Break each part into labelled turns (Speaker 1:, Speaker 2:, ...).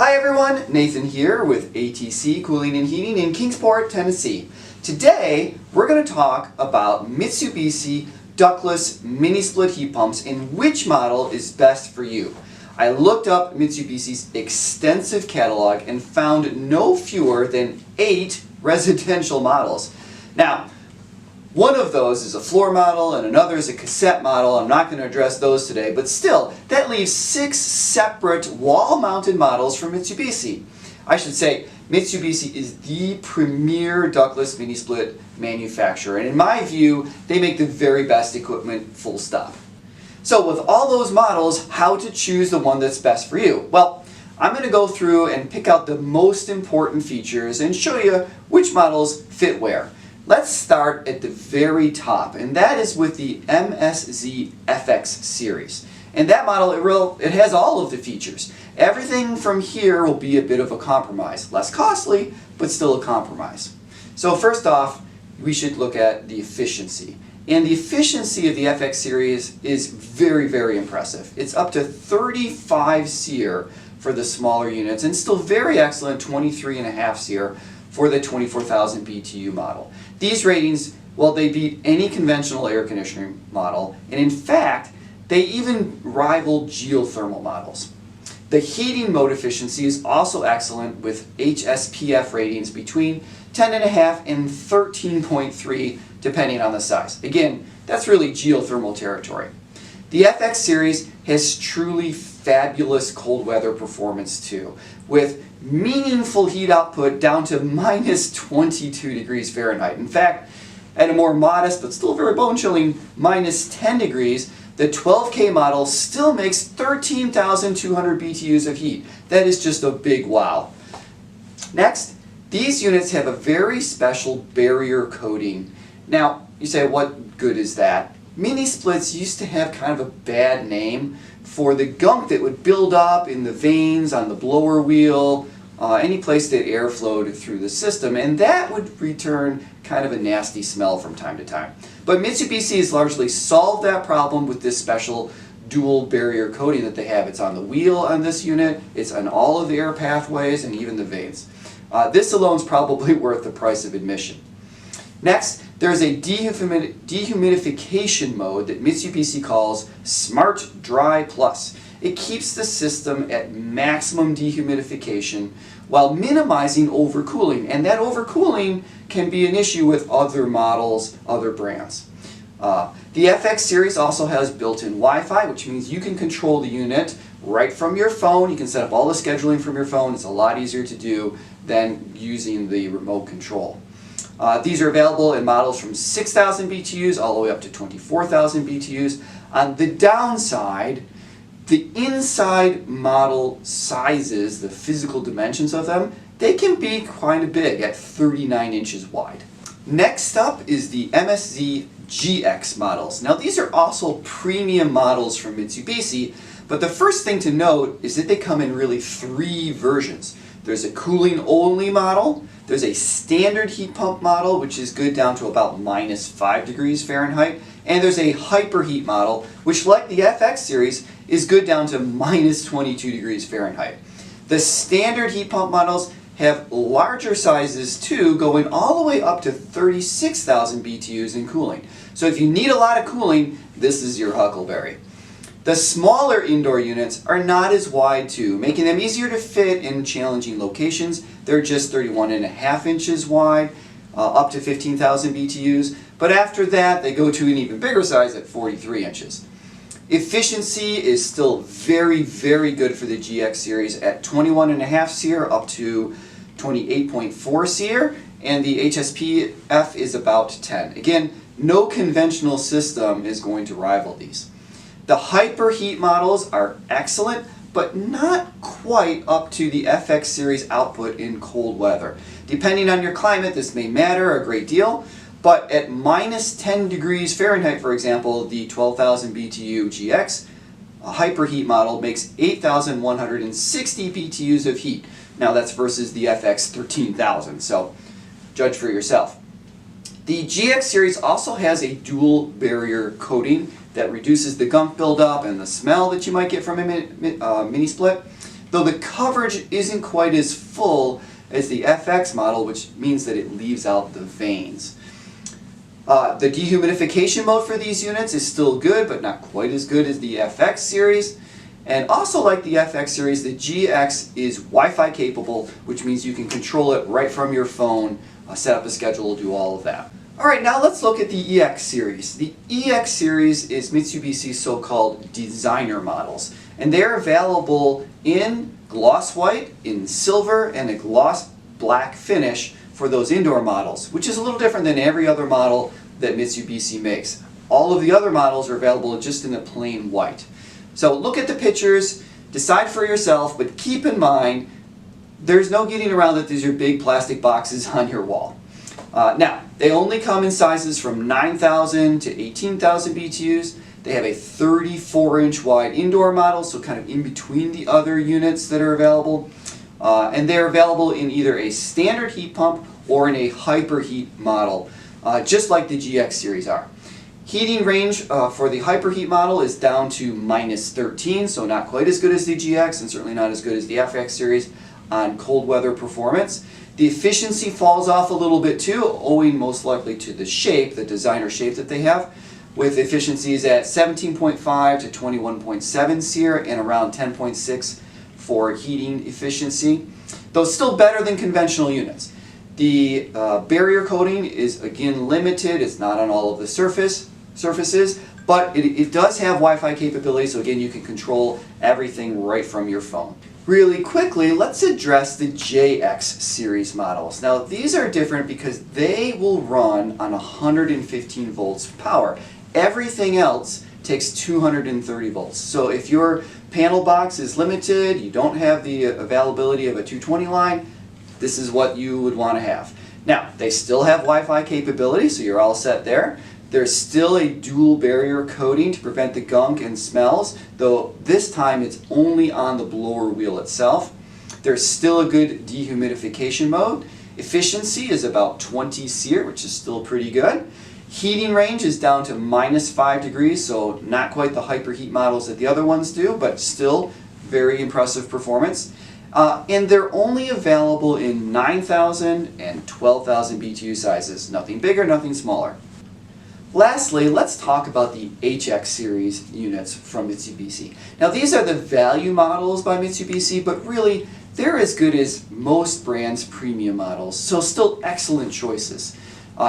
Speaker 1: Hi everyone, Nathan here with ATC Cooling and Heating in Kingsport, Tennessee. Today we're going to talk about Mitsubishi ductless mini split heat pumps and which model is best for you. I looked up Mitsubishi's extensive catalog and found no fewer than 8 residential models. Now, one of those is a floor model and another is a cassette model. I'm not going to address those today, but still, that leaves 6 separate wall-mounted models from Mitsubishi. I should say, Mitsubishi is the premier ductless mini split manufacturer, and in my view, they make the very best equipment, full stop. So with all those models, how to choose the one that's best for you? Well, I'm going to go through and pick out the most important features and show you which models fit where. Let's start at the very top, and that is with the MSZ-FX series. And that model, it has all of the features. Everything from here will be a bit of a compromise. Less costly, but still a compromise. So first off, we should look at the efficiency. And the efficiency of the FX series is very, very impressive. It's up to 35 SEER for the smaller units, and still very excellent 23.5 SEER for the 24,000 BTU model. These ratings, well, they beat any conventional air conditioning model, and in fact, they even rival geothermal models. The heating mode efficiency is also excellent with HSPF ratings between 10.5 and 13.3 depending on the size. Again, that's really geothermal territory. The FX series has truly fabulous cold weather performance too, with meaningful heat output down to minus 22 degrees Fahrenheit. In fact, at a more modest but still very bone-chilling minus 10 degrees, the 12K model still makes 13,200 BTUs of heat. That is just a big wow. Next, these units have a very special barrier coating. Now, you say, what good is that? Mini splits used to have kind of a bad name for the gunk that would build up in the vanes on the blower wheel, any place that air flowed through the system, and that would return kind of a nasty smell from time to time. But Mitsubishi has largely solved that problem with this special dual barrier coating that they have. It's on the wheel on this unit, it's on all of the air pathways, and even the vanes. This alone is probably worth the price of admission. Next, there's a dehumidification mode that Mitsubishi calls Smart Dry Plus. It keeps the system at maximum dehumidification while minimizing overcooling, and that overcooling can be an issue with other models, other brands. The FX series also has built-in Wi-Fi, which means you can control the unit right from your phone. You can set up all the scheduling from your phone. It's a lot easier to do than using the remote control. These are available in models from 6,000 BTUs all the way up to 24,000 BTUs. On the downside, the inside model sizes, the physical dimensions of them, they can be quite big at 39 inches wide. Next up is the MSZ-GX models. Now these are also premium models from Mitsubishi, but the first thing to note is that they come in really 3 versions. There's a cooling only model, there's a standard heat pump model, which is good down to about minus 5 degrees Fahrenheit, and there's a hyperheat model, which like the FX series, is good down to minus 22 degrees Fahrenheit. The standard heat pump models have larger sizes too, going all the way up to 36,000 BTUs in cooling. So if you need a lot of cooling, this is your huckleberry. The smaller indoor units are not as wide too, making them easier to fit in challenging locations. They're just 31.5 inches wide, up to 15,000 BTUs, but after that they go to an even bigger size at 43 inches. Efficiency is still very, very good for the GX series at 21.5 SEER up to 28.4 SEER, and the HSPF is about 10. Again, no conventional system is going to rival these. The hyperheat models are excellent, but not quite up to the FX series output in cold weather. Depending on your climate, this may matter a great deal, but at minus 10 degrees Fahrenheit, for example, the 12,000 BTU GX a hyperheat model makes 8,160 BTUs of heat. Now that's versus the FX 13,000, so judge for yourself. The GX series also has a dual barrier coating that reduces the gunk buildup and the smell that you might get from a mini split. though the coverage isn't quite as full as the FX model, which means that it leaves out the vanes. The dehumidification mode for these units is still good, but not quite as good as the FX series. And also like the FX series, the GX is Wi-Fi capable, which means you can control it right from your phone, set up a schedule, do all of that. Alright, now let's look at the EX series. The EX series is Mitsubishi's so-called designer models, and they're available in gloss white, in silver, and a gloss black finish for those indoor models, which is a little different than every other model that Mitsubishi makes. All of the other models are available just in the plain white. So look at the pictures, decide for yourself, but keep in mind there's no getting around that these are big plastic boxes on your wall. Now, they only come in sizes from 9,000 to 18,000 BTUs. They have a 34-inch wide indoor model, so kind of in between the other units that are available. And they're available in either a standard heat pump or in a hyperheat model, just like the GX series are. Heating range for the hyperheat model is down to -13, so not quite as good as the GX and certainly not as good as the FX series on cold weather performance. The efficiency falls off a little bit too, owing most likely to the shape, the designer shape that they have, with efficiencies at 17.5 to 21.7 SEER and around 10.6 for heating efficiency, though still better than conventional units. The barrier coating is again limited. It's not on all of the surfaces, but it does have Wi-Fi capability, so again you can control everything right from your phone. Really quickly, let's address the JX series models. Now these are different because they will run on 115 volts power. Everything else takes 230 volts. So if your panel box is limited, you don't have the availability of a 220 line, this is what you would want to have. Now, they still have Wi-Fi capability, so you're all set there. There's still a dual barrier coating to prevent the gunk and smells, though this time it's only on the blower wheel itself. There's still a good dehumidification mode. Efficiency is about 20 SEER, which is still pretty good. Heating range is down to -5 degrees, so not quite the hyperheat models that the other ones do, but still very impressive performance. And they're only available in 9,000 and 12,000 BTU sizes. Nothing bigger, nothing smaller. Lastly, let's talk about the HX series units from Mitsubishi. Now these are the value models by Mitsubishi, but really they're as good as most brands' premium models, so still excellent choices.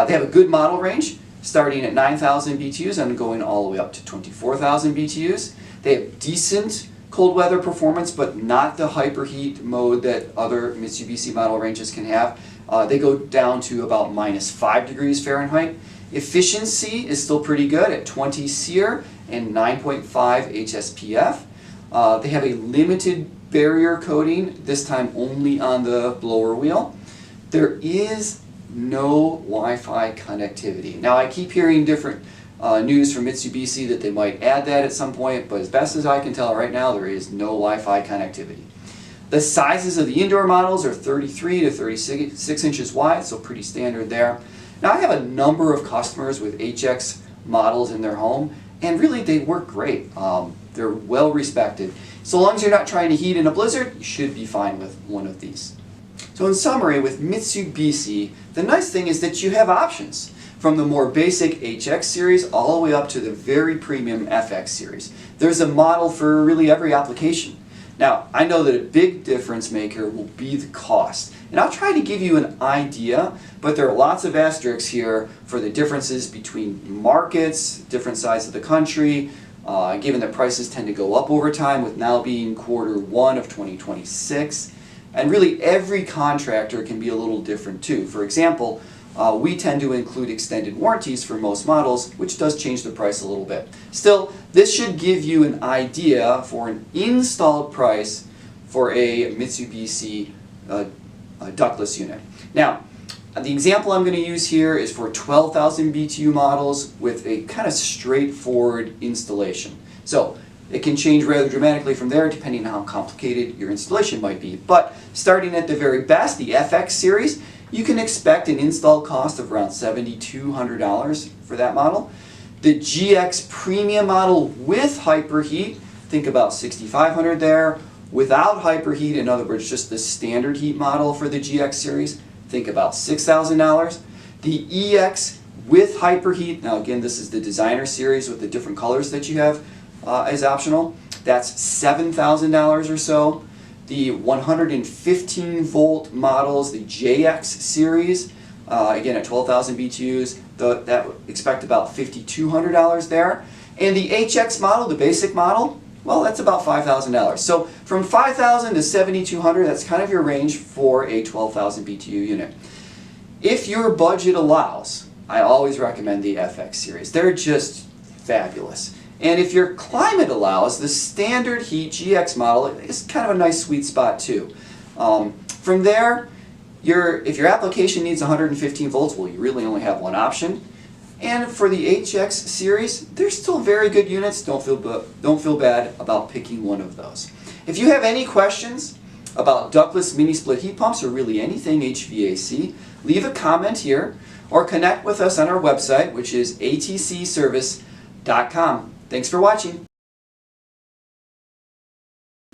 Speaker 1: They have a good model range, starting at 9,000 BTUs and going all the way up to 24,000 BTUs. They have decent cold weather performance, but not the hyperheat mode that other Mitsubishi model ranges can have. They go down to about -5 degrees Fahrenheit. Efficiency is still pretty good at 20 SEER and 9.5 HSPF. They have a limited barrier coating, this time only on the blower wheel. There is no Wi-Fi connectivity. Now I keep hearing different news from Mitsubishi that they might add that at some point, but as best as I can tell right now, there is no Wi-Fi connectivity. The sizes of the indoor models are 33 to 36 inches wide, so pretty standard there. Now I have a number of customers with HX models in their home, and really they work great. They're well respected. So long as you're not trying to heat in a blizzard, you should be fine with one of these. So in summary, with Mitsubishi, the nice thing is that you have options. From the more basic HX series all the way up to the very premium FX series. There's a model for really every application. Now, I know that a big difference maker will be the cost. And I'll try to give you an idea, but there are lots of asterisks here for the differences between markets, different sides of the country, given that prices tend to go up over time with now being Q1 of 2026. And really every contractor can be a little different too. For example, we tend to include extended warranties for most models, which does change the price a little bit. Still, this should give you an idea for an installed price for a Mitsubishi ductless unit. Now, the example I'm going to use here is for 12,000 BTU models with a kind of straightforward installation. So, it can change rather dramatically from there depending on how complicated your installation might be. But starting at the very best, the FX series, you can expect an install cost of around $7,200 for that model. The GX premium model with hyperheat, think about $6,500 there, Without hyperheat, in other words, just the standard heat model for the GX series, think about $6,000. The EX with hyperheat, now again, this is the designer series with the different colors that you have as optional. That's $7,000 or so. The 115 volt models, the JX series, again at 12,000 BTUs, that expect about $5,200 there. And the HX model, the basic model, well, that's about $5,000. So from $5,000 to $7,200, that's kind of your range for a 12,000 BTU unit. If your budget allows, I always recommend the FX series. They're just fabulous. And if your climate allows, the standard heat GX model is kind of a nice sweet spot too. From there, if your application needs 115 volts, well, you really only have one option. And for the HX series, they're still very good units. Don't feel bad about picking one of those. If you have any questions about ductless mini split heat pumps or really anything HVAC, leave a comment here or connect with us on our website, which is atcservice.com. Thanks for watching.